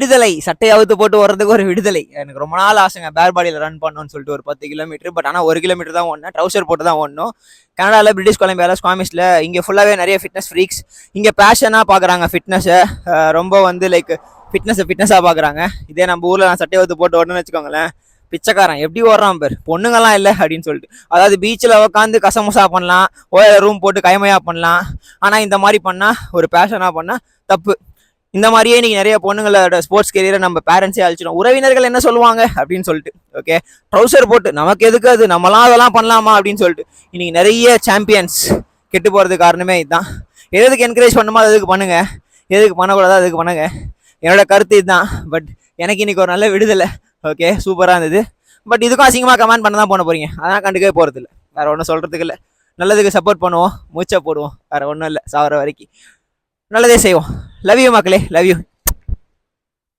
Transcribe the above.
விடுதலை சட்டையாவது போட்டு ஓடுறதுக்கு ஒரு விடுதலை. எனக்கு ரொம்ப நாள் ஆசைங்க பேர் பாடியில் ரன் பண்ணணும்னு சொல்லிட்டு ஒரு 10 கிலோமீட்டர். பட் ஆனால் 1 கிலோமீட்டர் தான் ஓடணும், ட்ரௌசர் போட்டு தான் ஓடணும். கனடாவில் பிரிட்டிஷ் கொலம்பியாவில் ஸ்குவாமிஷில் இங்கே ஃபுல்லாகவே நிறைய ஃபிட்னஸ் ஃப்ரீக்ஸ். இங்கே பேஷனாக பார்க்குறாங்க ஃபிட்னஸை, ரொம்ப வந்து லைக் ஃபிட்னஸாக பார்க்குறாங்க. இதே நம்ம ஊரில் நான் சட்டையாவது போட்டு ஓடணும்னு வச்சுக்கோங்களேன், பிச்சைக்காரன் எப்படி ஓடுறான் பேர், பொண்ணுங்கள்லாம் இல்லை அப்படின்னு சொல்லிட்டு. அதாவது பீச்சில் உட்காந்து கசமுசா பண்ணலாம், ரூம் போட்டு கைமையாக பண்ணலாம். ஆனால் இந்த மாதிரி பண்ணால், ஒரு பேஷனாக பண்ணால் தப்பு. இந்த மாதிரியே இன்னைக்கு நிறைய பொண்ணுங்களோட ஸ்போர்ட்ஸ் கெரியரை நம்ம பேரண்ட்ஸே அழிச்சிடும். உறவினர்கள் என்ன சொல்லுவாங்க அப்படின்னு சொல்லிட்டு. ஓகே, ட்ரௌசர் போட்டு நமக்கு எதுக்கு அது, நம்மளாம் அதெல்லாம் பண்ணலாமா அப்படின்னு சொல்லிட்டு இன்னைக்கு நிறைய சாம்பியன்ஸ் கெட்டு போகிறதுக்கு காரணமே இதுதான். எதுக்கு என்கரேஜ் பண்ணுமோ அதுக்கு பண்ணுங்க, எதுக்கு பண்ணக்கூடாதோ அதுக்கு பண்ணுங்க. என்னோட கருத்து இதுதான். பட் எனக்கு இன்னைக்கு ஒரு நல்ல விடுதலை. ஓகே, சூப்பராக இருந்தது. பட் இதுக்கும் அசிங்கமாக கமெண்ட் பண்ண தான் போகிறீங்க, அதெல்லாம் கண்டுக்கவே போகிறது இல்லை. வேறு ஒன்றும் சொல்கிறதுக்கு இல்லை. நல்லதுக்கு சப்போர்ட் பண்ணுவோம், மூச்சை போடுவோம், வேறு ஒன்றும் இல்லை. சாவர வரைக்கும் நல்லதே செய்வோம். லவ் யூ மக்களே, லவ் யூ.